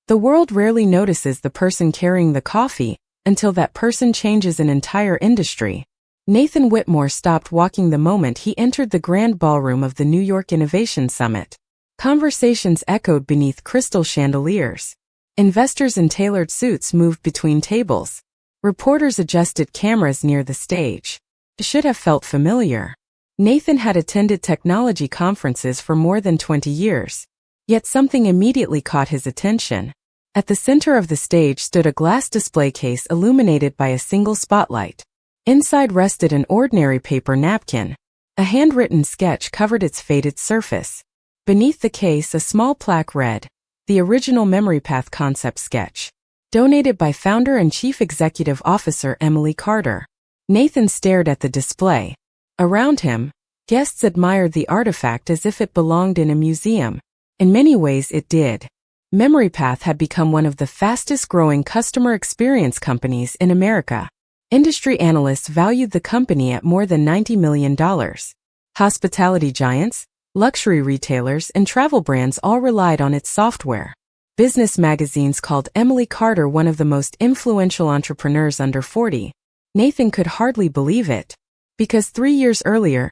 The world rarely notices the person carrying the coffee until that person changes an entire industry. Nathan Whitmore stopped walking the moment he entered the grand ballroom of the New York Innovation Summit. Conversations echoed beneath crystal chandeliers. Investors in tailored suits moved between tables. Reporters adjusted cameras near the stage. It should have felt familiar. Nathan had attended technology conferences for more than 20 years. Yet something immediately caught his attention. At the center of the stage stood a glass display case illuminated by a single spotlight. Inside rested an ordinary paper napkin. A handwritten sketch covered its faded surface. Beneath the case, a small plaque read, "The original Memory Path concept sketch. Donated by founder and chief executive officer Emily Carter." Nathan stared at the display. Around him, guests admired the artifact as if it belonged in a museum. In many ways it did. MemoryPath had become one of the fastest-growing customer experience companies in America. Industry analysts valued the company at more than $90 million. Hospitality giants, luxury retailers, and travel brands all relied on its software. Business magazines called Emily Carter one of the most influential entrepreneurs under 40. Nathan could hardly believe it. Because 3 years earlier,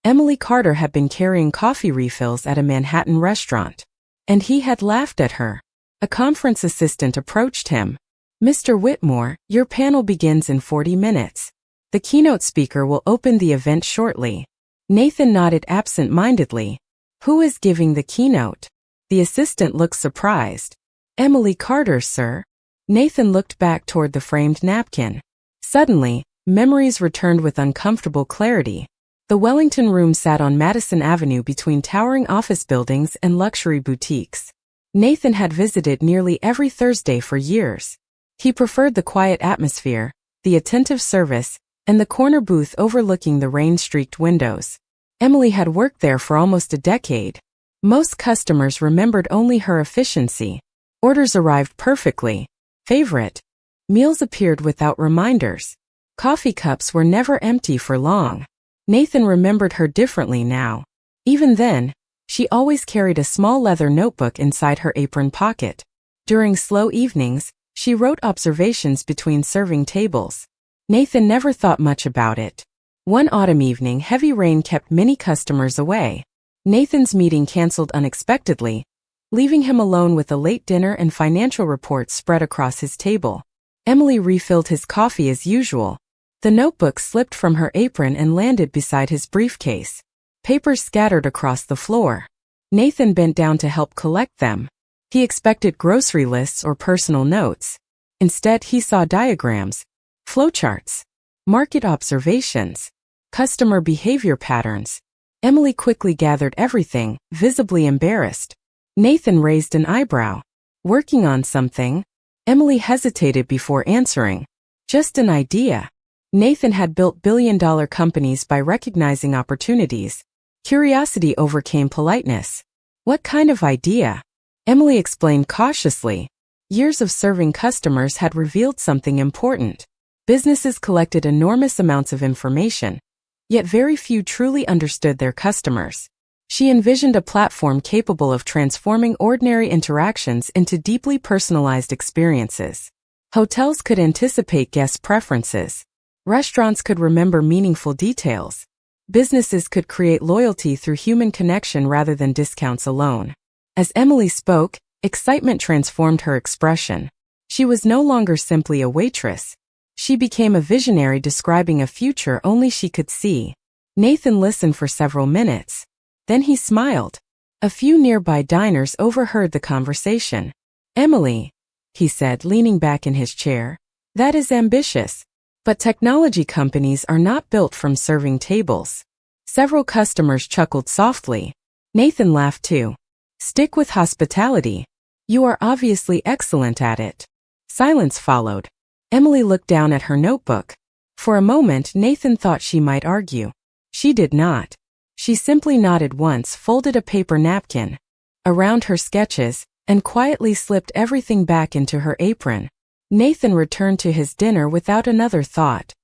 Emily Carter had been carrying coffee refills at a Manhattan restaurant. And he had laughed at her. A conference assistant approached him. "Mr. Whitmore, your panel begins in 40 minutes. The keynote speaker will open the event shortly." Nathan nodded absent-mindedly. "Who is giving the keynote?" The assistant looked surprised. "Emily Carter, sir." Nathan looked back toward the framed napkin. Suddenly, memories returned with uncomfortable clarity. The Wellington Room sat on Madison Avenue between towering office buildings and luxury boutiques. Nathan had visited nearly every Thursday for years. He preferred the quiet atmosphere, the attentive service, and the corner booth overlooking the rain-streaked windows. Emily had worked there for almost a decade. Most customers remembered only her efficiency. Orders arrived perfectly. Favorite. Meals appeared without reminders. Coffee cups were never empty for long. Nathan remembered her differently now. Even then, she always carried a small leather notebook inside her apron pocket. During slow evenings, she wrote observations between serving tables. Nathan never thought much about it. One autumn evening, heavy rain kept many customers away. Nathan's meeting canceled unexpectedly, leaving him alone with a late dinner and financial reports spread across his table. Emily refilled his coffee as usual. The notebook slipped from her apron and landed beside his briefcase. Papers scattered across the floor. Nathan bent down to help collect them. He expected grocery lists or personal notes. Instead, he saw diagrams, flowcharts, market observations, customer behavior patterns. Emily quickly gathered everything, visibly embarrassed. Nathan raised an eyebrow. "Working on something?" Emily hesitated before answering. "Just an idea." Nathan had built billion-dollar companies by recognizing opportunities. Curiosity overcame politeness. "What kind of idea?" Emily explained cautiously. Years of serving customers had revealed something important. Businesses collected enormous amounts of information, yet very few truly understood their customers. She envisioned a platform capable of transforming ordinary interactions into deeply personalized experiences. Hotels could anticipate guest preferences. Restaurants could remember meaningful details. Businesses could create loyalty through human connection rather than discounts alone. As Emily spoke, excitement transformed her expression. She was no longer simply a waitress. She became a visionary describing a future only she could see. Nathan listened for several minutes. Then he smiled. A few nearby diners overheard the conversation. "Emily," he said, leaning back in his chair, "that is ambitious. But technology companies are not built from serving tables." Several customers chuckled softly. Nathan laughed too. "Stick with hospitality. You are obviously excellent at it." Silence followed. Emily looked down at her notebook. For a moment, Nathan thought she might argue. She did not. She simply nodded once, folded a paper napkin around her sketches, and quietly slipped everything back into her apron. Nathan returned to his dinner without another thought.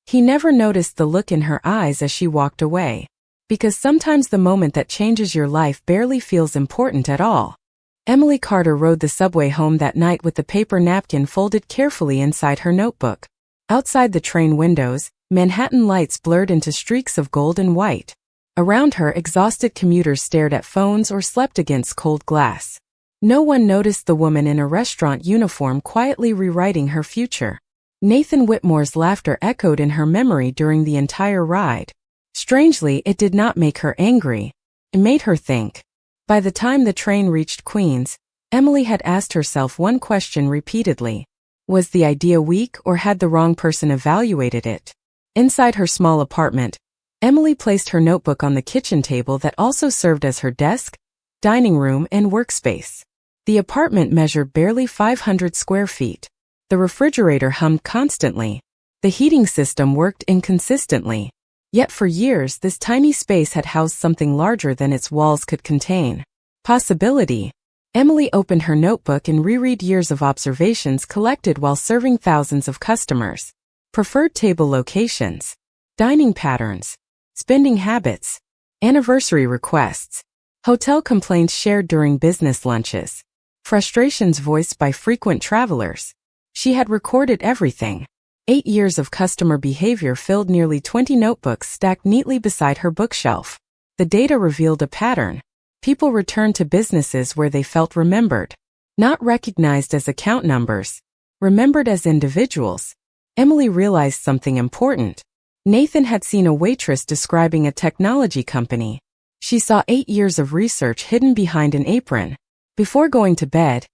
He never noticed the look in her eyes as she walked away. Because sometimes the moment that changes your life barely feels important at all. Emily Carter rode the subway home that night with the paper napkin folded carefully inside her notebook. Outside the train windows, Manhattan lights blurred into streaks of gold and white. Around her, exhausted commuters stared at phones or slept against cold glass. No one noticed the woman in a restaurant uniform quietly rewriting her future. Nathan Whitmore's laughter echoed in her memory during the entire ride. Strangely, it did not make her angry. It made her think. By the time the train reached Queens, Emily had asked herself one question repeatedly. Was the idea weak, or had the wrong person evaluated it? Inside her small apartment, Emily placed her notebook on the kitchen table that also served as her desk, dining room, and workspace. The apartment measured barely 500 square feet. The refrigerator hummed constantly. The heating system worked inconsistently. Yet for years, this tiny space had housed something larger than its walls could contain. Possibility. Emily opened her notebook and reread years of observations collected while serving thousands of customers. Preferred table locations, dining patterns, spending habits, anniversary requests, hotel complaints shared during business lunches, frustrations voiced by frequent travelers. She had recorded everything. 8 years of customer behavior filled nearly 20 notebooks stacked neatly beside her bookshelf. The data revealed a pattern. People returned to businesses where they felt remembered, not recognized as account numbers, remembered as individuals. Emily realized something important. Nathan had seen a waitress describing a technology company. She saw 8 years of research hidden behind an apron. Before going to bed,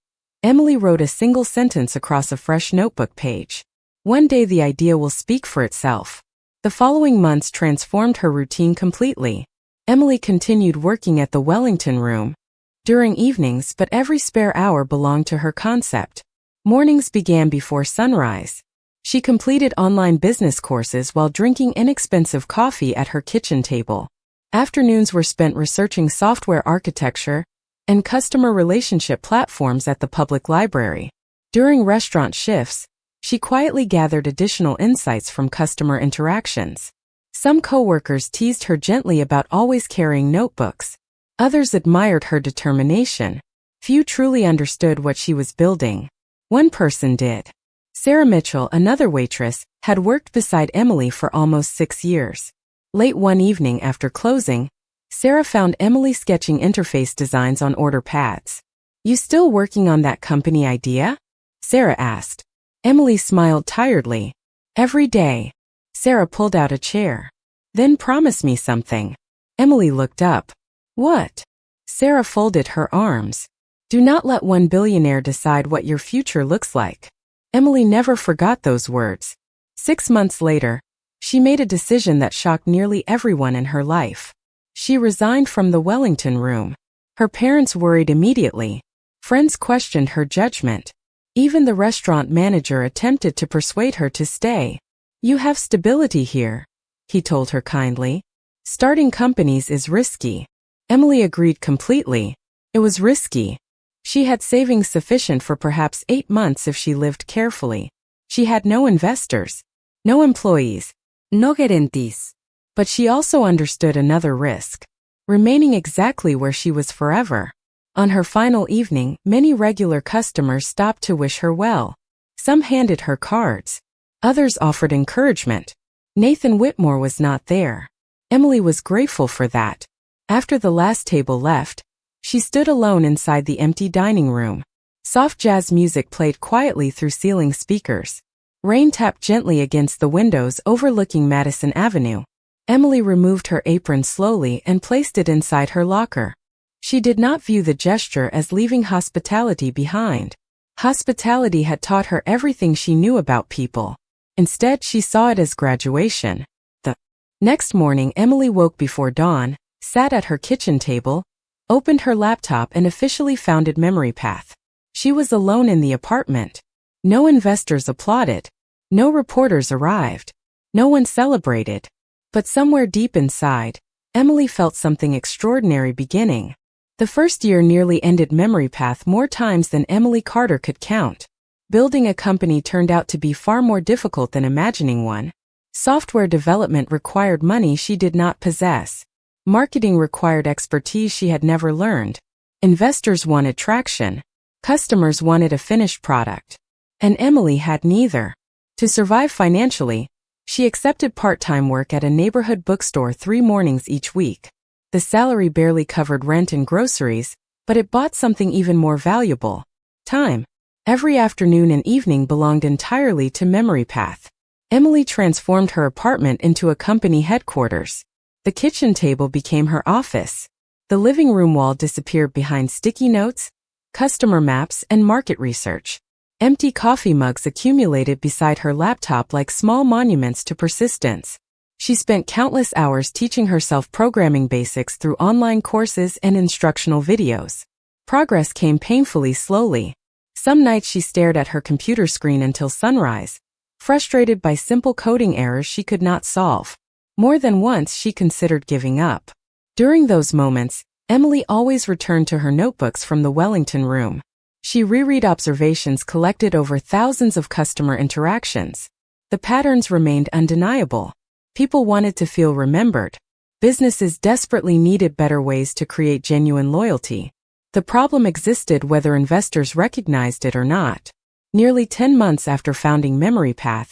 Emily wrote a single sentence across a fresh notebook page. One day the idea will speak for itself. The following months transformed her routine completely. Emily continued working at the Wellington Room during evenings, but every spare hour belonged to her concept. Mornings began before sunrise. She completed online business courses while drinking inexpensive coffee at her kitchen table. Afternoons were spent researching software architecture and customer relationship platforms at the public library. During restaurant shifts, she quietly gathered additional insights from customer interactions. Some coworkers teased her gently about always carrying notebooks. Others admired her determination. Few truly understood what she was building. One person did. Sarah Mitchell, another waitress, had worked beside Emily for almost 6 years. Late one evening after closing, Sarah found Emily sketching interface designs on order pads. "You still working on that company idea?" Sarah asked. Emily smiled tiredly. "Every day." Sarah pulled out a chair. "Then promise me something." Emily looked up. "What?" Sarah folded her arms. "Do not let one billionaire decide what your future looks like." Emily never forgot those words. 6 months later, she made a decision that shocked nearly everyone in her life. She resigned from the Wellington Room. Her parents worried immediately. Friends questioned her judgment. Even the restaurant manager attempted to persuade her to stay. "You have stability here," he told her kindly. "Starting companies is risky." Emily agreed completely. It was risky. She had savings sufficient for perhaps 8 months if she lived carefully. She had no investors, no employees, no guarantees. But she also understood another risk: remaining exactly where she was forever. On her final evening, many regular customers stopped to wish her well. Some handed her cards. Others offered encouragement. Nathan Whitmore was not there. Emily was grateful for that. After the last table left, she stood alone inside the empty dining room. Soft jazz music played quietly through ceiling speakers. Rain tapped gently against the windows overlooking Madison Avenue. Emily removed her apron slowly and placed it inside her locker. She did not view the gesture as leaving hospitality behind. Hospitality had taught her everything she knew about people. Instead, she saw it as graduation. The next morning, Emily woke before dawn, sat at her kitchen table, opened her laptop and officially founded MemoryPath. She was alone in the apartment. No investors applauded. No reporters arrived. No one celebrated. But somewhere deep inside, Emily felt something extraordinary beginning. The first year nearly ended MemoryPath more times than Emily Carter could count. Building a company turned out to be far more difficult than imagining one. Software development required money she did not possess. Marketing required expertise she had never learned. Investors wanted traction. Customers wanted a finished product. And Emily had neither. To survive financially, she accepted part-time work at a neighborhood bookstore 3 mornings each week. The salary barely covered rent and groceries, but it bought something even more valuable: time. Every afternoon and evening belonged entirely to MemoryPath. Emily transformed her apartment into a company headquarters. The kitchen table became her office. The living room wall disappeared behind sticky notes, customer maps, and market research. Empty coffee mugs accumulated beside her laptop like small monuments to persistence. She spent countless hours teaching herself programming basics through online courses and instructional videos. Progress came painfully slowly. Some nights she stared at her computer screen until sunrise, frustrated by simple coding errors she could not solve. More than once she considered giving up. During those moments, Emily always returned to her notebooks from the Wellington room. She reread observations collected over thousands of customer interactions. The patterns remained undeniable. People wanted to feel remembered. Businesses desperately needed better ways to create genuine loyalty. The problem existed whether investors recognized it or not. Nearly 10 months after founding MemoryPath,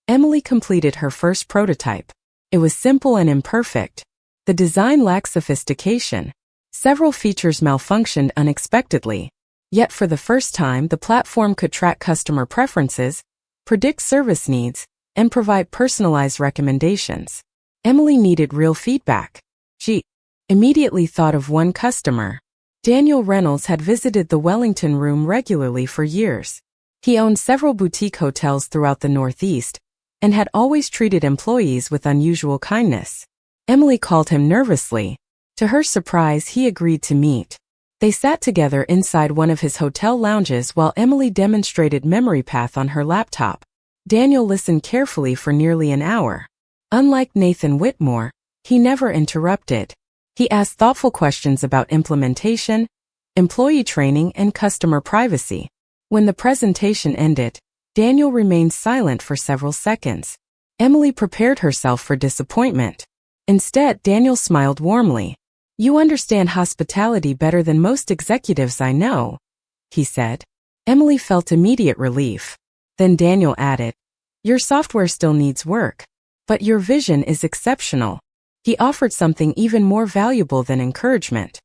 Emily completed her first prototype. It was simple and imperfect. The design lacked sophistication. Several features malfunctioned unexpectedly. Yet for the first time, the platform could track customer preferences, predict service needs, and provide personalized recommendations. Emily needed real feedback. She immediately thought of one customer. Daniel Reynolds had visited the Wellington room regularly for years. He owned several boutique hotels throughout the Northeast and had always treated employees with unusual kindness. Emily called him nervously. To her surprise, he agreed to meet. They sat together inside one of his hotel lounges while Emily demonstrated MemoryPath on her laptop. Daniel listened carefully for nearly an hour. Unlike Nathan Whitmore, he never interrupted. He asked thoughtful questions about implementation, employee training, and customer privacy. When the presentation ended, Daniel remained silent for several seconds. Emily prepared herself for disappointment. Instead, Daniel smiled warmly. "You understand hospitality better than most executives I know," he said. Emily felt immediate relief. Then Daniel added, "Your software still needs work, but your vision is exceptional." He offered something even more valuable than encouragement.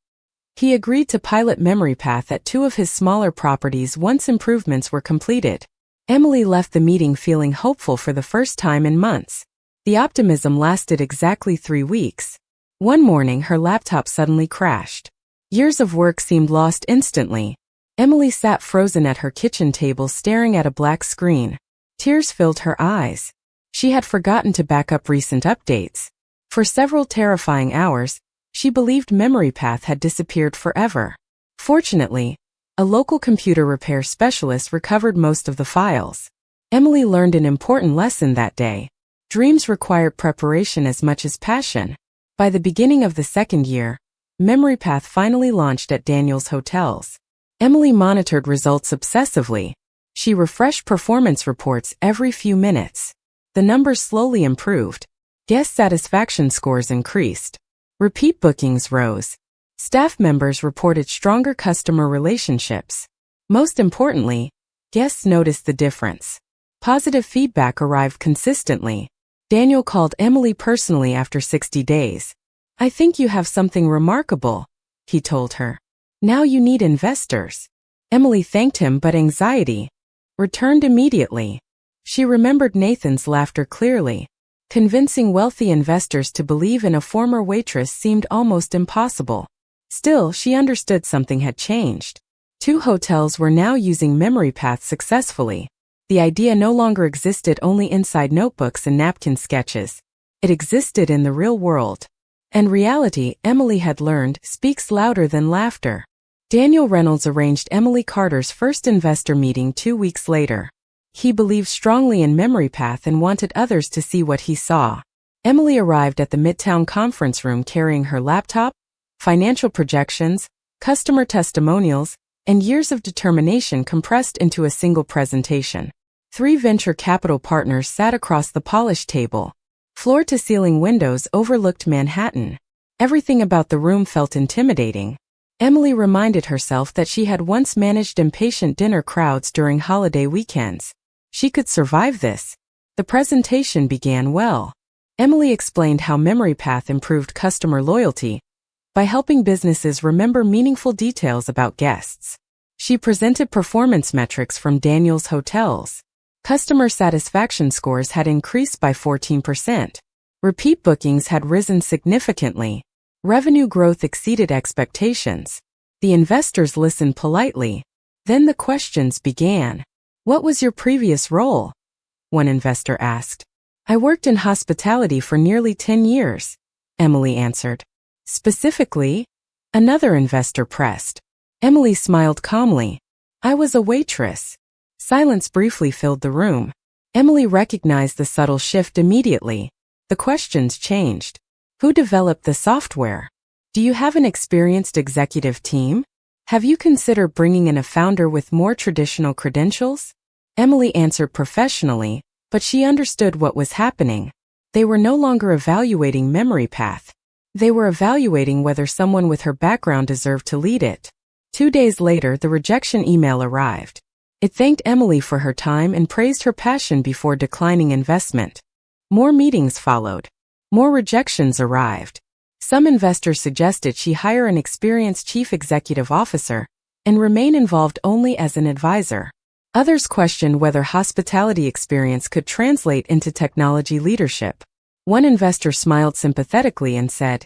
He agreed to pilot MemoryPath at 2 of his smaller properties once improvements were completed. Emily left the meeting feeling hopeful for the first time in months. The optimism lasted exactly 3 weeks. One morning, her laptop suddenly crashed. Years of work seemed lost instantly. Emily sat frozen at her kitchen table staring at a black screen. Tears filled her eyes. She had forgotten to back up recent updates. For several terrifying hours, she believed MemoryPath had disappeared forever. Fortunately, a local computer repair specialist recovered most of the files. Emily learned an important lesson that day. Dreams required preparation as much as passion. By the beginning of the second year, MemoryPath finally launched at Daniel's hotels. Emily monitored results obsessively. She refreshed performance reports every few minutes. The numbers slowly improved. Guest satisfaction scores increased. Repeat bookings rose. Staff members reported stronger customer relationships. Most importantly, guests noticed the difference. Positive feedback arrived consistently. Daniel called Emily personally after 60 days. "I think you have something remarkable," he told her. "Now you need investors." Emily thanked him, but anxiety returned immediately. She remembered Nathan's laughter clearly. Convincing wealthy investors to believe in a former waitress seemed almost impossible. Still, she understood something had changed. 2 hotels were now using MemoryPath successfully. The idea no longer existed only inside notebooks and napkin sketches. It existed in the real world. And reality, Emily had learned, speaks louder than laughter. Daniel Reynolds arranged Emily Carter's first investor meeting 2 weeks later. He believed strongly in MemoryPath and wanted others to see what he saw. Emily arrived at the Midtown conference room carrying her laptop, financial projections, customer testimonials, and years of determination compressed into a single presentation. 3 venture capital partners sat across the polished table. Floor-to-ceiling windows overlooked Manhattan. Everything about the room felt intimidating. Emily reminded herself that she had once managed impatient dinner crowds during holiday weekends. She could survive this. The presentation began well. Emily explained how MemoryPath improved customer loyalty by helping businesses remember meaningful details about guests. She presented performance metrics from Daniel's Hotels. Customer satisfaction scores had increased by 14%. Repeat bookings had risen significantly. Revenue growth exceeded expectations. The investors listened politely. Then the questions began. "What was your previous role?" one investor asked. "I worked in hospitality for nearly 10 years, Emily answered. "Specifically?" another investor pressed. Emily smiled calmly. "I was a waitress." Silence briefly filled the room. Emily recognized the subtle shift immediately. The questions changed. Who developed the software? Do you have an experienced executive team? Have you considered bringing in a founder with more traditional credentials? Emily answered professionally, but she understood what was happening. They were no longer evaluating MemoryPath. They were evaluating whether someone with her background deserved to lead it. 2 days later, the rejection email arrived. It thanked Emily for her time and praised her passion before declining investment. More meetings followed. More rejections arrived. Some investors suggested she hire an experienced chief executive officer and remain involved only as an advisor. Others questioned whether hospitality experience could translate into technology leadership. One investor smiled sympathetically and said,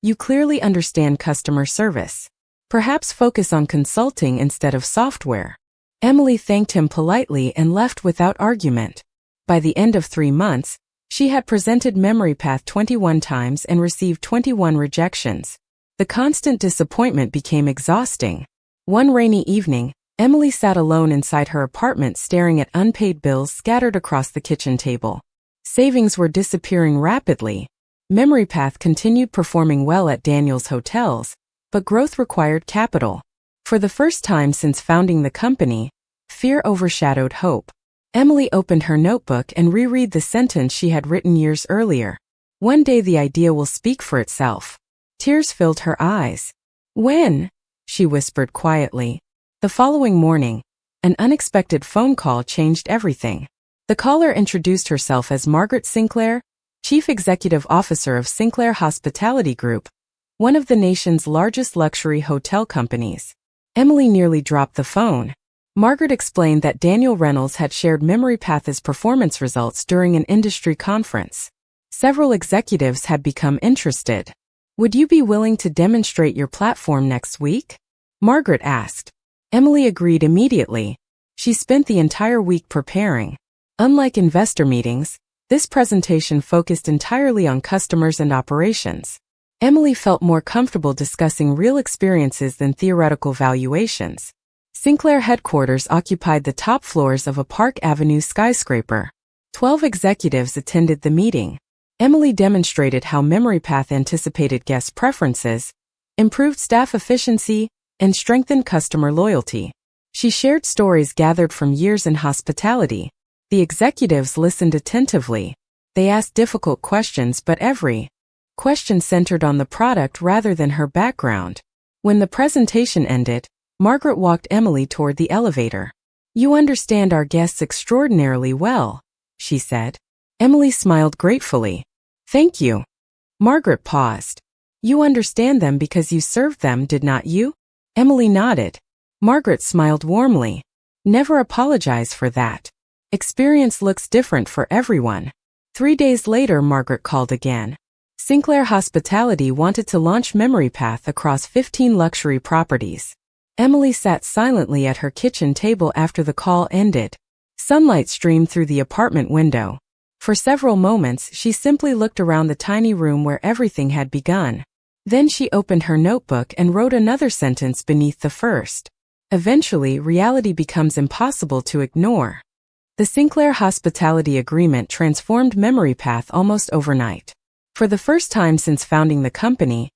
"You clearly understand customer service. Perhaps focus on consulting instead of software." Emily thanked him politely and left without argument. By the end of 3 months, she had presented MemoryPath 21 times and received 21 rejections. The constant disappointment became exhausting. One rainy evening, Emily sat alone inside her apartment staring at unpaid bills scattered across the kitchen table. Savings were disappearing rapidly. MemoryPath continued performing well at Daniel's Hotels, but growth required capital. For the first time since founding the company, fear overshadowed hope. Emily opened her notebook and reread the sentence she had written years earlier. "One day the idea will speak for itself." Tears filled her eyes. "When?" she whispered quietly. The following morning, an unexpected phone call changed everything. The caller introduced herself as Margaret Sinclair, Chief Executive Officer of Sinclair Hospitality Group, one of the nation's largest luxury hotel companies. Emily nearly dropped the phone. Margaret explained that Daniel Reynolds had shared MemoryPath's performance results during an industry conference. Several executives had become interested. "Would you be willing to demonstrate your platform next week?" Margaret asked. Emily agreed immediately. She spent the entire week preparing. Unlike investor meetings, this presentation focused entirely on customers and operations. Emily felt more comfortable discussing real experiences than theoretical valuations. Sinclair headquarters occupied the top floors of a Park Avenue skyscraper. 12 executives attended the meeting. Emily demonstrated how MemoryPath anticipated guest preferences, improved staff efficiency, and strengthened customer loyalty. She shared stories gathered from years in hospitality. The executives listened attentively. They asked difficult questions, but every question centered on the product rather than her background. When the presentation ended, Margaret walked Emily toward the elevator. "You understand our guests extraordinarily well," she said. Emily smiled gratefully. "Thank you." Margaret paused. "You understand them because you served them, did not you?" Emily nodded. Margaret smiled warmly. "Never apologize for that. Experience looks different for everyone." 3 days later, Margaret called again. Sinclair Hospitality wanted to launch MemoryPath across 15 luxury properties. Emily sat silently at her kitchen table after the call ended. Sunlight streamed through the apartment window. For several moments, she simply looked around the tiny room where everything had begun. Then she opened her notebook and wrote another sentence beneath the first. Eventually, reality becomes impossible to ignore. The Sinclair Hospitality Agreement transformed MemoryPath almost overnight. For the first time since founding the company,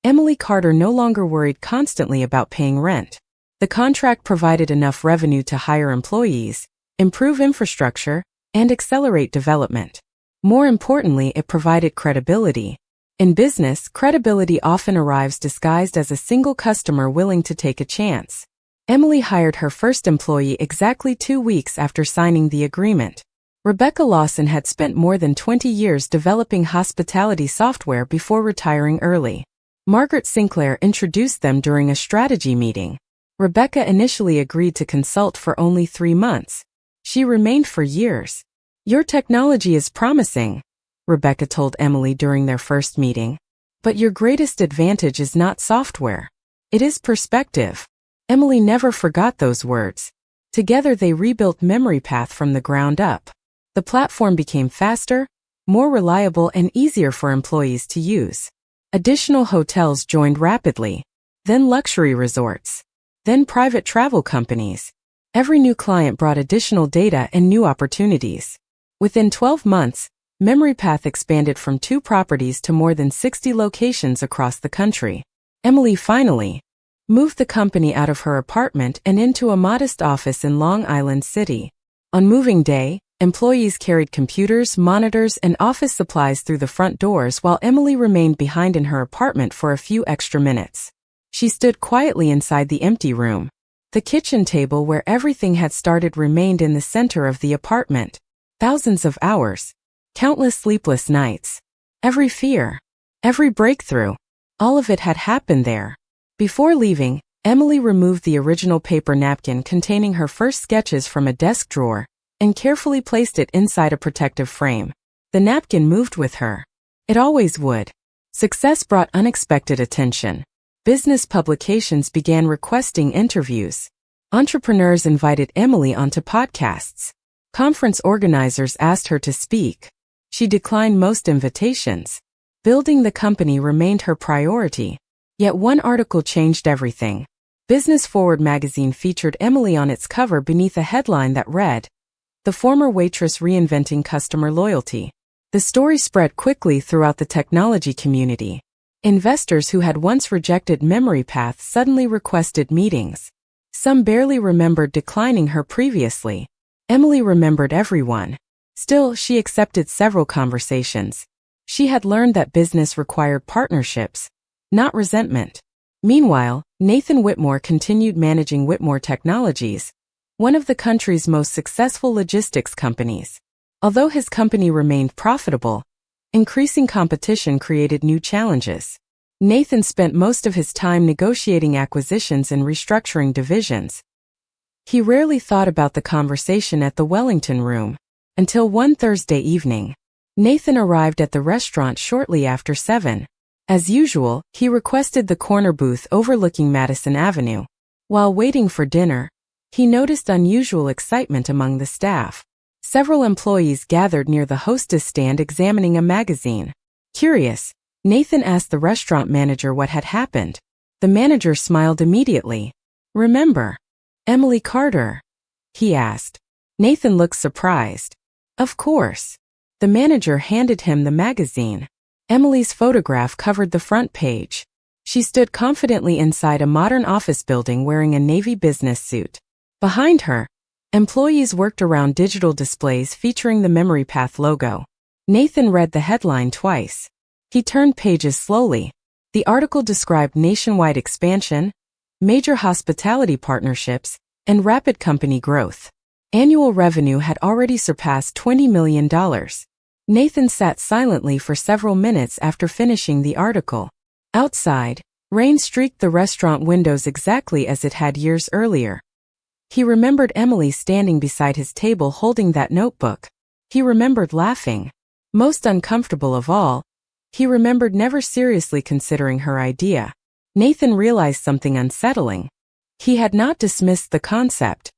Emily Carter no longer worried constantly about paying rent. The contract provided enough revenue to hire employees, improve infrastructure, and accelerate development. More importantly, it provided credibility. In business, credibility often arrives disguised as a single customer willing to take a chance. Emily hired her first employee exactly 2 weeks after signing the agreement. Rebecca Lawson had spent more than 20 years developing hospitality software before retiring early. Margaret Sinclair introduced them during a strategy meeting. Rebecca initially agreed to consult for only 3 months. She remained for years. "Your technology is promising," Rebecca told Emily during their first meeting. "But your greatest advantage is not software. It is perspective." Emily never forgot those words. Together they rebuilt MemoryPath from the ground up. The platform became faster, more reliable, and easier for employees to use. Additional hotels joined rapidly, then luxury resorts, then private travel companies. Every new client brought additional data and new opportunities. Within 12 months, MemoryPath expanded from 2 properties to more than 60 locations across the country. Emily finally moved the company out of her apartment and into a modest office in Long Island City. On moving day, employees carried computers, monitors, and office supplies through the front doors while Emily remained behind in her apartment for a few extra minutes. She stood quietly inside the empty room. The kitchen table where everything had started remained in the center of the apartment. Thousands of hours, countless sleepless nights, every fear, every breakthrough, all of it had happened there. Before leaving, Emily removed the original paper napkin containing her first sketches from a desk drawer and carefully placed it inside a protective frame. The napkin moved with her. It always would. Success brought unexpected attention. Business publications began requesting interviews. Entrepreneurs invited Emily onto podcasts. Conference organizers asked her to speak. She declined most invitations. Building the company remained her priority. Yet one article changed everything. Business Forward magazine featured Emily on its cover beneath a headline that read, "The former waitress reinventing customer loyalty." The story spread quickly throughout the technology community. Investors who had once rejected MemoryPath suddenly requested meetings. Some barely remembered declining her previously. Emily remembered everyone. Still, she accepted several conversations. She had learned that business required partnerships, not resentment. Meanwhile, Nathan Whitmore continued managing Whitmore Technologies, one of the country's most successful logistics companies. Although his company remained profitable, increasing competition created new challenges. Nathan spent most of his time negotiating acquisitions and restructuring divisions. He rarely thought about the conversation at the Wellington Room, until one Thursday evening. Nathan arrived at the restaurant shortly after 7. As usual, he requested the corner booth overlooking Madison Avenue. While waiting for dinner, he noticed unusual excitement among the staff. Several employees gathered near the hostess stand examining a magazine. Curious, Nathan asked the restaurant manager what had happened. The manager smiled immediately. "Remember Emily Carter?" he asked. Nathan looked surprised. "Of course." The manager handed him the magazine. Emily's photograph covered the front page. She stood confidently inside a modern office building wearing a navy business suit. Behind her, employees worked around digital displays featuring the MemoryPath logo. Nathan read the headline twice. He turned pages slowly. The article described nationwide expansion, major hospitality partnerships, and rapid company growth. Annual revenue had already surpassed $20 million. Nathan sat silently for several minutes after finishing the article. Outside, rain streaked the restaurant windows exactly as it had years earlier. He remembered Emily standing beside his table holding that notebook. He remembered laughing. Most uncomfortable of all, he remembered never seriously considering her idea. Nathan realized something unsettling. He had not dismissed the concept.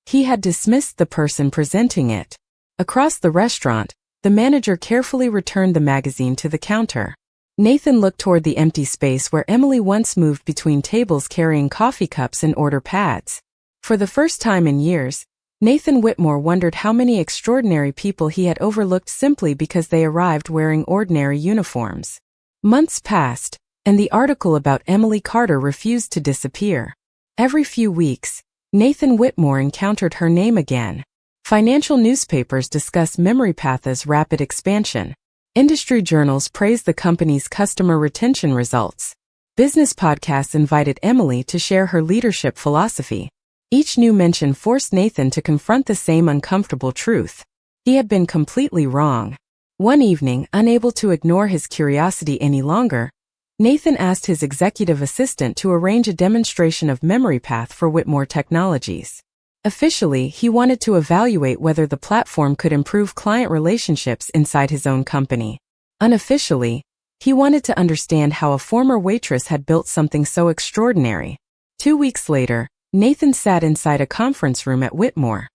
He had dismissed the person presenting it. Across the restaurant, the manager carefully returned the magazine to the counter. Nathan looked toward the empty space where Emily once moved between tables carrying coffee cups and order pads. For the first time in years, Nathan Whitmore wondered how many extraordinary people he had overlooked simply because they arrived wearing ordinary uniforms. Months passed, and the article about Emily Carter refused to disappear. Every few weeks, Nathan Whitmore encountered her name again. Financial newspapers discussed MemoryPath's rapid expansion. Industry journals praised the company's customer retention results. Business podcasts invited Emily to share her leadership philosophy. Each new mention forced Nathan to confront the same uncomfortable truth. He had been completely wrong. One evening, unable to ignore his curiosity any longer, Nathan asked his executive assistant to arrange a demonstration of MemoryPath for Whitmore Technologies. Officially, he wanted to evaluate whether the platform could improve client relationships inside his own company. Unofficially, he wanted to understand how a former waitress had built something so extraordinary. 2 weeks later, Nathan sat inside a conference room at Whitmore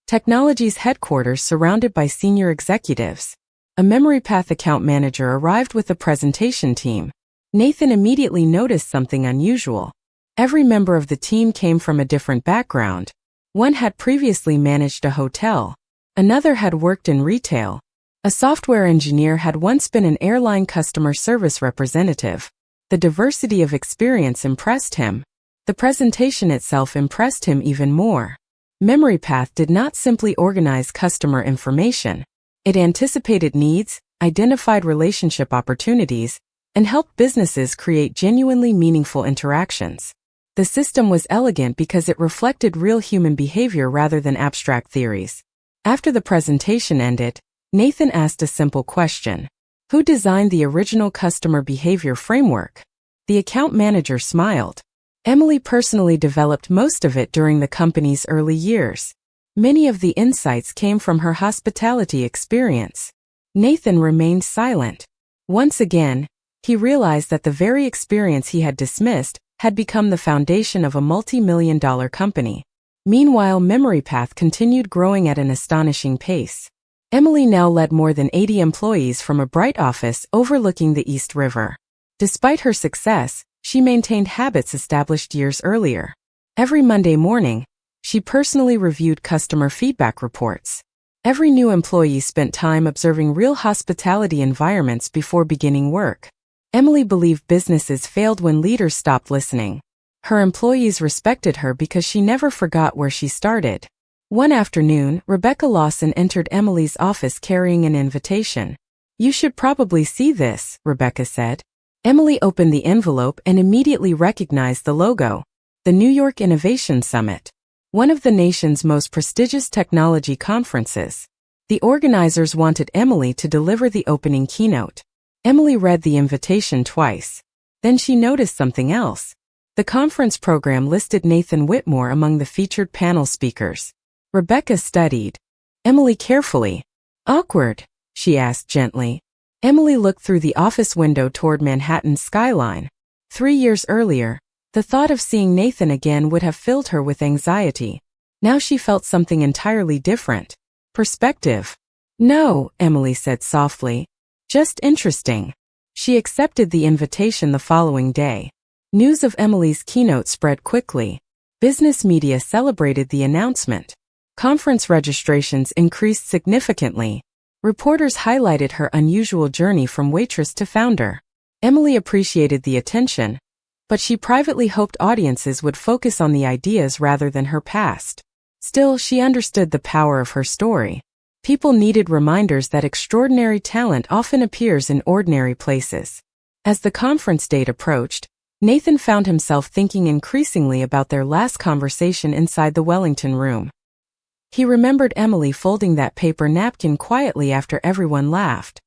Technologies headquarters surrounded by senior executives. A MemoryPath account manager arrived with the presentation team. Nathan immediately noticed something unusual. Every member of the team came from a different background. One had previously managed a hotel. Another had worked in retail. A software engineer had once been an airline customer service representative. The diversity of experience impressed him. The presentation itself impressed him even more. MemoryPath did not simply organize customer information. It anticipated needs, identified relationship opportunities, and helped businesses create genuinely meaningful interactions. The system was elegant because it reflected real human behavior rather than abstract theories. After the presentation ended, Nathan asked a simple question. Who designed the original customer behavior framework? The account manager smiled. Emily personally developed most of it during the company's early years. Many of the insights came from her hospitality experience. Nathan remained silent. Once again, he realized that the very experience he had dismissed had become the foundation of a multi-million-dollar company. Meanwhile, MemoryPath continued growing at an astonishing pace. Emily now led more than 80 employees from a bright office overlooking the East River. Despite her success, she maintained habits established years earlier. Every Monday morning, she personally reviewed customer feedback reports. Every new employee spent time observing real hospitality environments before beginning work. Emily believed businesses failed when leaders stopped listening. Her employees respected her because she never forgot where she started. One afternoon, Rebecca Lawson entered Emily's office carrying an invitation. "You should probably see this," Rebecca said. Emily opened the envelope and immediately recognized the logo. The New York Innovation Summit, one of the nation's most prestigious technology conferences. The organizers wanted Emily to deliver the opening keynote. Emily read the invitation twice. Then she noticed something else. The conference program listed Nathan Whitmore among the featured panel speakers. Rebecca studied Emily carefully. "Awkward?" she asked gently. Emily looked through the office window toward Manhattan's skyline. 3 years earlier, the thought of seeing Nathan again would have filled her with anxiety. Now she felt something entirely different. Perspective. "No," Emily said softly. "Just interesting." She accepted the invitation the following day. News of Emily's keynote spread quickly. Business media celebrated the announcement. Conference registrations increased significantly. Reporters highlighted her unusual journey from waitress to founder. Emily appreciated the attention, but she privately hoped audiences would focus on the ideas rather than her past. Still, she understood the power of her story. People needed reminders that extraordinary talent often appears in ordinary places. As the conference date approached, Nathan found himself thinking increasingly about their last conversation inside the Wellington room. He remembered Emily folding that paper napkin quietly after everyone laughed.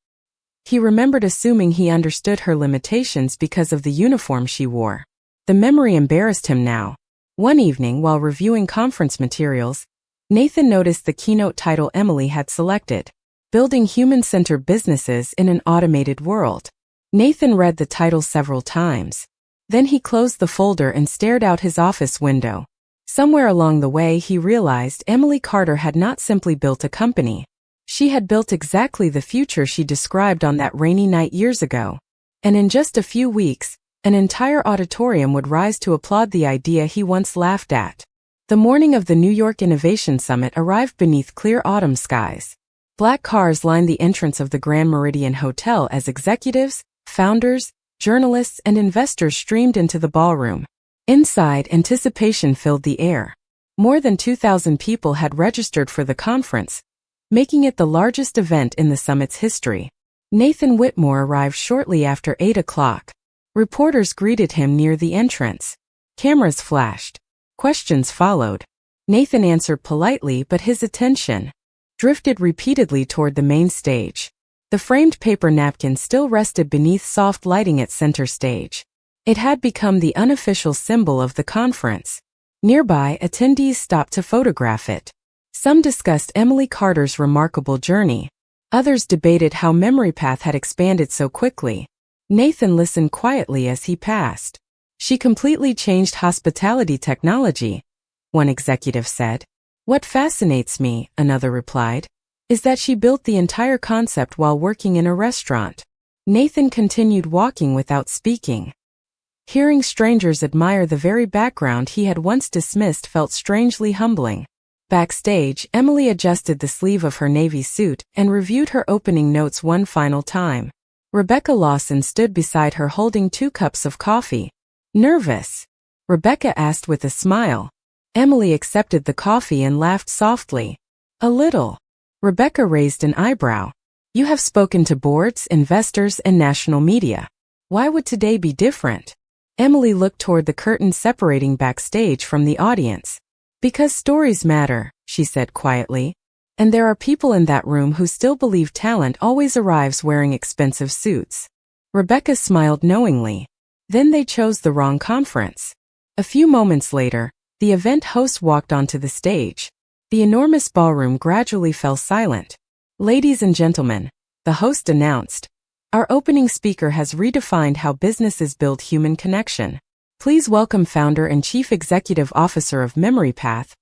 He remembered assuming he understood her limitations because of the uniform she wore. The memory embarrassed him now. One evening, while reviewing conference materials, Nathan noticed the keynote title Emily had selected, Building Human-Centered Businesses in an Automated World. Nathan read the title several times. Then he closed the folder and stared out his office window. Somewhere along the way he realized Emily Carter had not simply built a company. She had built exactly the future she described on that rainy night years ago. And in just a few weeks, an entire auditorium would rise to applaud the idea he once laughed at. The morning of the New York Innovation Summit arrived beneath clear autumn skies. Black cars lined the entrance of the Grand Meridian Hotel as executives, founders, journalists, and investors streamed into the ballroom. Inside, anticipation filled the air. More than 2,000 people had registered for the conference, making it the largest event in the summit's history. Nathan Whitmore arrived shortly after 8 o'clock. Reporters greeted him near the entrance. Cameras flashed. Questions followed. Nathan answered politely, but his attention drifted repeatedly toward the main stage. The framed paper napkin still rested beneath soft lighting at center stage. It had become the unofficial symbol of the conference. Nearby, attendees stopped to photograph it. Some discussed Emily Carter's remarkable journey. Others debated how MemoryPath had expanded so quickly. Nathan listened quietly as he passed. "She completely changed hospitality technology," one executive said. "What fascinates me," another replied, "is that she built the entire concept while working in a restaurant." Nathan continued walking without speaking. Hearing strangers admire the very background he had once dismissed felt strangely humbling. Backstage, Emily adjusted the sleeve of her navy suit and reviewed her opening notes one final time. Rebecca Lawson stood beside her holding 2 cups of coffee. "Nervous?" Rebecca asked with a smile. Emily accepted the coffee and laughed softly. "A little." Rebecca raised an eyebrow. "You have spoken to boards, investors, and national media. Why would today be different?" Emily looked toward the curtain separating backstage from the audience. "Because stories matter," she said quietly. "And there are people in that room who still believe talent always arrives wearing expensive suits." Rebecca smiled knowingly. Then they chose the wrong conference. A few moments later, the event host walked onto the stage. The enormous ballroom gradually fell silent. "Ladies and gentlemen," the host announced, "our opening speaker has redefined how businesses build human connection. Please welcome founder and chief executive officer of MemoryPath,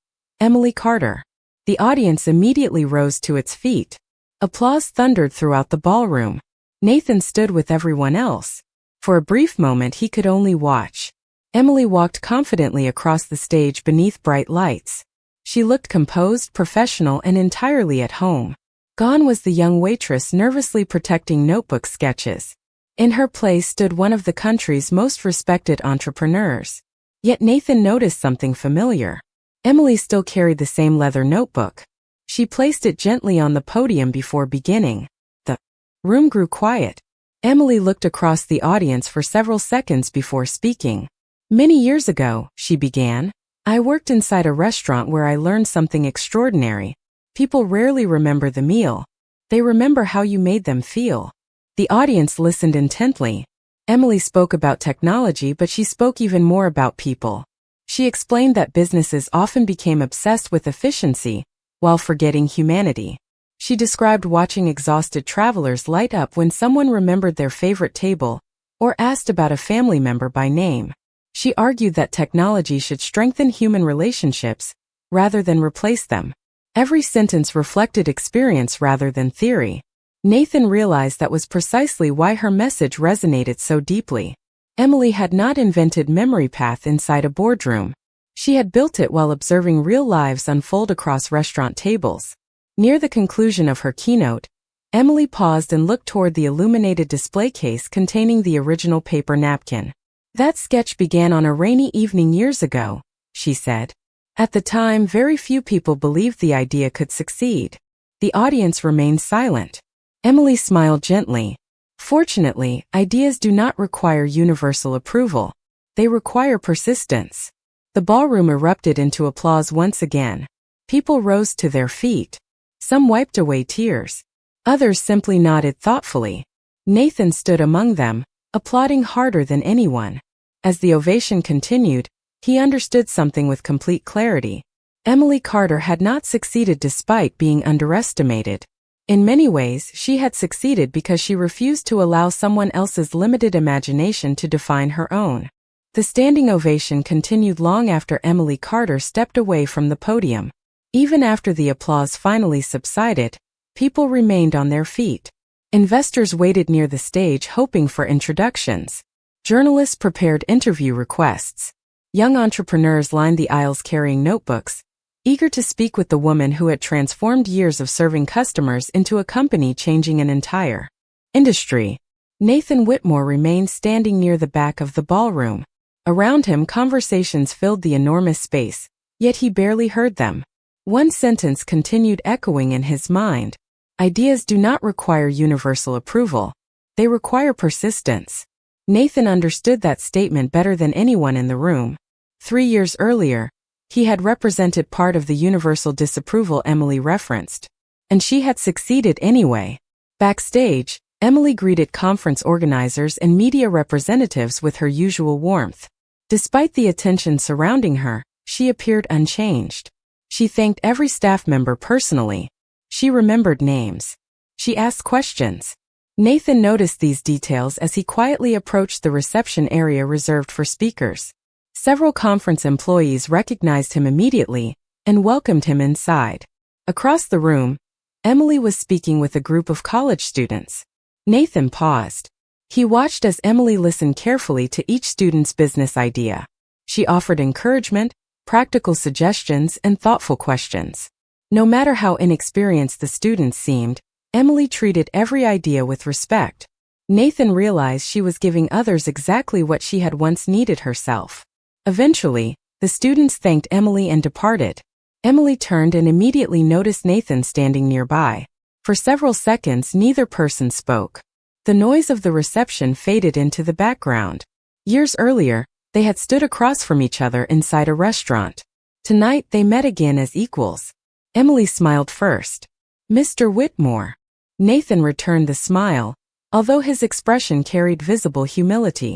Emily Carter." The audience immediately rose to its feet. Applause thundered throughout the ballroom. Nathan stood with everyone else. For a brief moment he could only watch. Emily walked confidently across the stage beneath bright lights. She looked composed, professional, and entirely at home. Gone was the young waitress nervously protecting notebook sketches. In her place stood one of the country's most respected entrepreneurs. Yet Nathan noticed something familiar. Emily still carried the same leather notebook. She placed it gently on the podium before beginning. The room grew quiet. Emily looked across the audience for several seconds before speaking. "Many years ago," she began, "I worked inside a restaurant where I learned something extraordinary. People rarely remember the meal. They remember how you made them feel." The audience listened intently. Emily spoke about technology, but she spoke even more about people. She explained that businesses often became obsessed with efficiency, while forgetting humanity. She described watching exhausted travelers light up when someone remembered their favorite table, or asked about a family member by name. She argued that technology should strengthen human relationships, rather than replace them. Every sentence reflected experience rather than theory. Nathan realized that was precisely why her message resonated so deeply. Emily had not invented MemoryPath inside a boardroom. She had built it while observing real lives unfold across restaurant tables. Near the conclusion of her keynote, Emily paused and looked toward the illuminated display case containing the original paper napkin. "That sketch began on a rainy evening years ago," she said. "At the time, very few people believed the idea could succeed." The audience remained silent. Emily smiled gently. "Fortunately, ideas do not require universal approval. They require persistence." The ballroom erupted into applause once again. People rose to their feet. Some wiped away tears. Others simply nodded thoughtfully. Nathan stood among them, applauding harder than anyone. As the ovation continued, he understood something with complete clarity. Emily Carter had not succeeded despite being underestimated. In many ways, she had succeeded because she refused to allow someone else's limited imagination to define her own. The standing ovation continued long after Emily Carter stepped away from the podium. Even after the applause finally subsided, people remained on their feet. Investors waited near the stage hoping for introductions. Journalists prepared interview requests. Young entrepreneurs lined the aisles carrying notebooks, eager to speak with the woman who had transformed years of serving customers into a company changing an entire industry. Nathan Whitmore remained standing near the back of the ballroom. Around him, conversations filled the enormous space, yet he barely heard them. One sentence continued echoing in his mind. Ideas do not require universal approval. They require persistence. Nathan understood that statement better than anyone in the room. 3 years earlier, he had represented part of the universal disapproval Emily referenced. And she had succeeded anyway. Backstage, Emily greeted conference organizers and media representatives with her usual warmth. Despite the attention surrounding her, she appeared unchanged. She thanked every staff member personally. She remembered names. She asked questions. Nathan noticed these details as he quietly approached the reception area reserved for speakers. Several conference employees recognized him immediately and welcomed him inside. Across the room, Emily was speaking with a group of college students. Nathan paused. He watched as Emily listened carefully to each student's business idea. She offered encouragement, practical suggestions, and thoughtful questions. No matter how inexperienced the students seemed, Emily treated every idea with respect. Nathan realized she was giving others exactly what she had once needed herself. Eventually, the students thanked Emily and departed. Emily turned and immediately noticed Nathan standing nearby. For several seconds, neither person spoke. The noise of the reception faded into the background. Years earlier, they had stood across from each other inside a restaurant. Tonight, they met again as equals. Emily smiled first. "Mr. Whitmore." Nathan returned the smile, although his expression carried visible humility.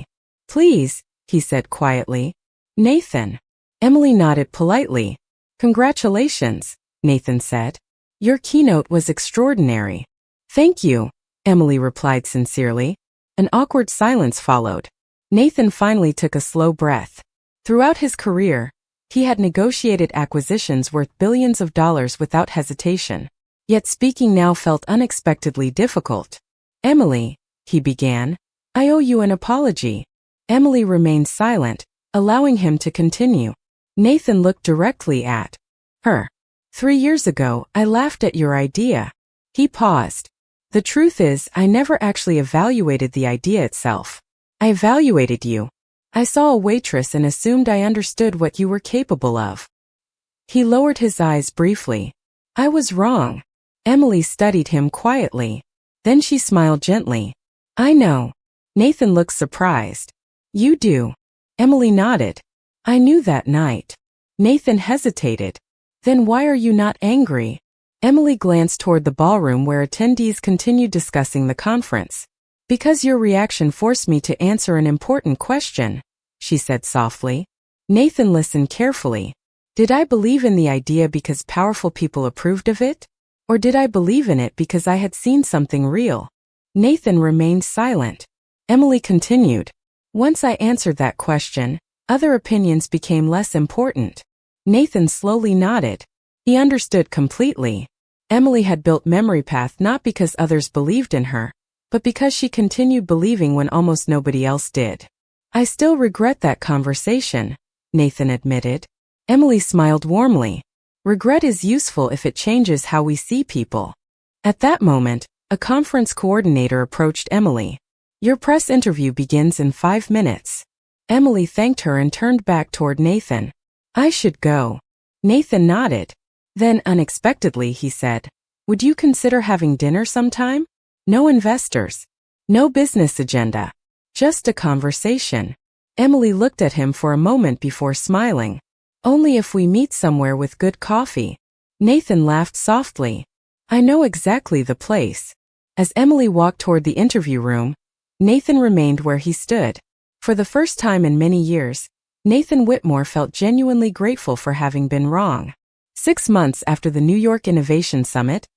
"Please," he said quietly. "Nathan." Emily nodded politely. "Congratulations," Nathan said. "Your keynote was extraordinary." "Thank you," Emily replied sincerely. An awkward silence followed. Nathan finally took a slow breath. Throughout his career, he had negotiated acquisitions worth billions of dollars without hesitation. Yet speaking now felt unexpectedly difficult. "Emily," he began, "I owe you an apology." Emily remained silent, allowing him to continue. Nathan looked directly at her. 3 years ago, I laughed at your idea." He paused. "The truth is, I never actually evaluated the idea itself. I evaluated you. I saw a waitress and assumed I understood what you were capable of." He lowered his eyes briefly. "I was wrong." Emily studied him quietly. Then she smiled gently. "I know." Nathan looked surprised. "You do." Emily nodded. "I knew that night." Nathan hesitated. "Then why are you not angry?" Emily glanced toward the ballroom where attendees continued discussing the conference. "Because your reaction forced me to answer an important question," she said softly. Nathan listened carefully. "Did I believe in the idea because powerful people approved of it? Or did I believe in it because I had seen something real?" Nathan remained silent. Emily continued. "Once I answered that question, other opinions became less important." Nathan slowly nodded. He understood completely. Emily had built MemoryPath not because others believed in her, but because she continued believing when almost nobody else did. "I still regret that conversation," Nathan admitted. Emily smiled warmly. "Regret is useful if it changes how we see people." At that moment, a conference coordinator approached Emily. "Your press interview begins in 5 minutes." Emily thanked her and turned back toward Nathan. "I should go." Nathan nodded. Then, unexpectedly, he said, "Would you consider having dinner sometime? No investors. No business agenda. Just a conversation." Emily looked at him for a moment before smiling. "Only if we meet somewhere with good coffee." Nathan laughed softly. "I know exactly the place." As Emily walked toward the interview room, Nathan remained where he stood. For the first time in many years, Nathan Whitmore felt genuinely grateful for having been wrong. 6 months after the New York Innovation Summit,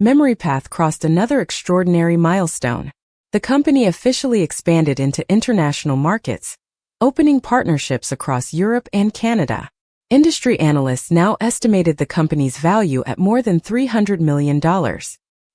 MemoryPath crossed another extraordinary milestone. The company officially expanded into international markets, opening partnerships across Europe and Canada. Industry analysts now estimated the company's value at more than $300 million.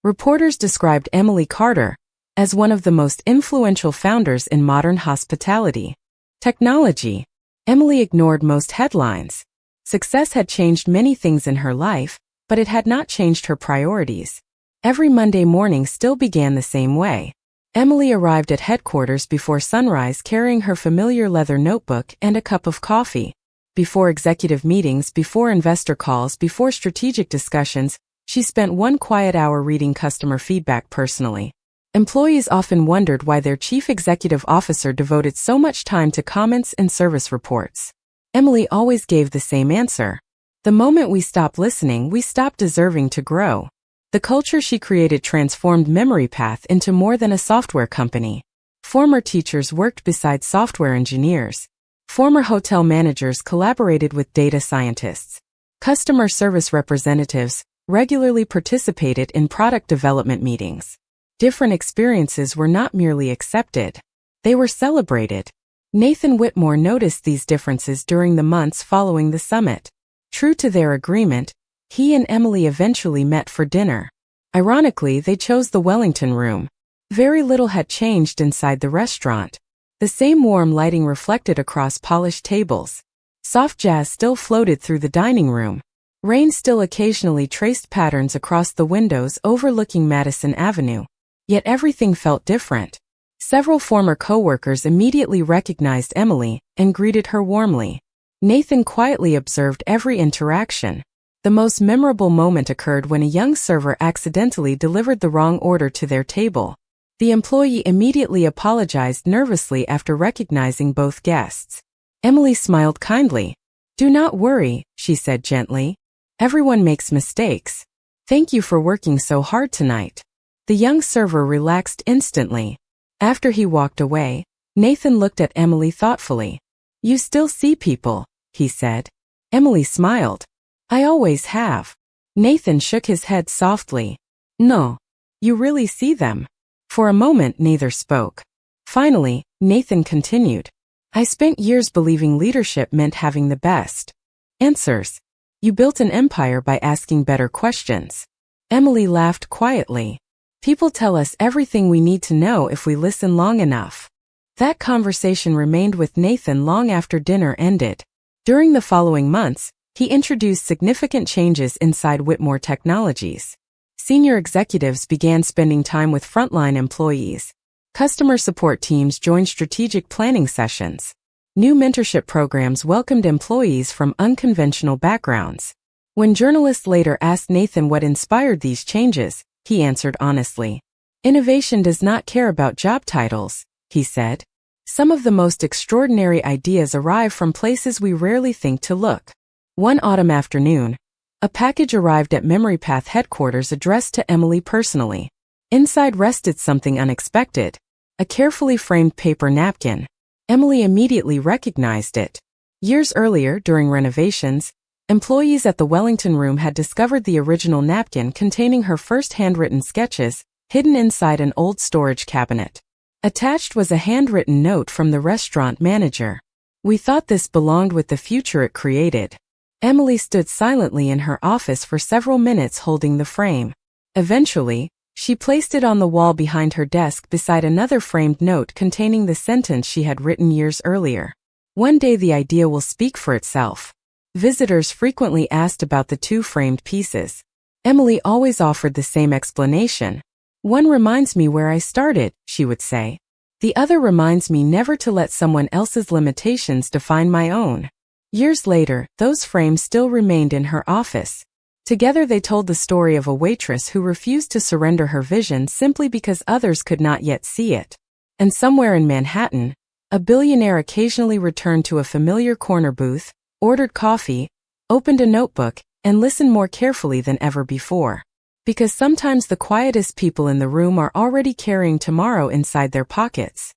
Reporters described Emily Carter as one of the most influential founders in modern hospitality. Technology. Emily ignored most headlines. Success had changed many things in her life, but it had not changed her priorities. Every Monday morning still began the same way. Emily arrived at headquarters before sunrise carrying her familiar leather notebook and a cup of coffee. Before executive meetings, before investor calls, before strategic discussions, She spent one quiet hour reading customer feedback personally. Employees often wondered why their chief executive officer devoted so much time to comments and service reports. Emily always gave the same answer. The moment we stop listening, we stop deserving to grow. The culture she created transformed MemoryPath into more than a software company. Former teachers worked beside software engineers. Former hotel managers collaborated with data scientists. Customer service representatives regularly participated in product development meetings. Different experiences were not merely accepted. They were celebrated. Nathan Whitmore noticed these differences during the months following the summit. True to their agreement, he and Emily eventually met for dinner. Ironically, they chose the Wellington room. Very little had changed inside the restaurant. The same warm lighting reflected across polished tables. Soft jazz still floated through the dining room. Rain still occasionally traced patterns across the windows overlooking Madison Avenue. Yet everything felt different. Several former co-workers immediately recognized Emily and greeted her warmly. Nathan quietly observed every interaction. The most memorable moment occurred when a young server accidentally delivered the wrong order to their table. The employee immediately apologized nervously after recognizing both guests. Emily smiled kindly. "Do not worry," she said gently. "Everyone makes mistakes. Thank you for working so hard tonight." The young server relaxed instantly. After he walked away, Nathan looked at Emily thoughtfully. "You still see people," he said. Emily smiled. "I always have." Nathan shook his head softly. "No. You really see them." For a moment neither spoke. Finally, Nathan continued. "I spent years believing leadership meant having the best answers. You built an empire by asking better questions." Emily laughed quietly. "People tell us everything we need to know if we listen long enough." That conversation remained with Nathan long after dinner ended. During the following months, he introduced significant changes inside Whitmore Technologies. Senior executives began spending time with frontline employees. Customer support teams joined strategic planning sessions. New mentorship programs welcomed employees from unconventional backgrounds. When journalists later asked Nathan what inspired these changes, he answered honestly. "Innovation does not care about job titles," he said. "Some of the most extraordinary ideas arrive from places we rarely think to look." One autumn afternoon, a package arrived at MemoryPath headquarters addressed to Emily personally. Inside rested something unexpected, a carefully framed paper napkin. Emily immediately recognized it. Years earlier, during renovations, employees at the Wellington room had discovered the original napkin containing her first handwritten sketches, hidden inside an old storage cabinet. Attached was a handwritten note from the restaurant manager. "We thought this belonged with the future it created." Emily stood silently in her office for several minutes holding the frame. Eventually, she placed it on the wall behind her desk beside another framed note containing the sentence she had written years earlier. "One day the idea will speak for itself." Visitors frequently asked about the two framed pieces. Emily always offered the same explanation. "One reminds me where I started," she would say. "The other reminds me never to let someone else's limitations define my own." Years later, those frames still remained in her office. Together they told the story of a waitress who refused to surrender her vision simply because others could not yet see it. And somewhere in Manhattan, a billionaire occasionally returned to a familiar corner booth, ordered coffee, opened a notebook, and listened more carefully than ever before. Because sometimes the quietest people in the room are already carrying tomorrow inside their pockets.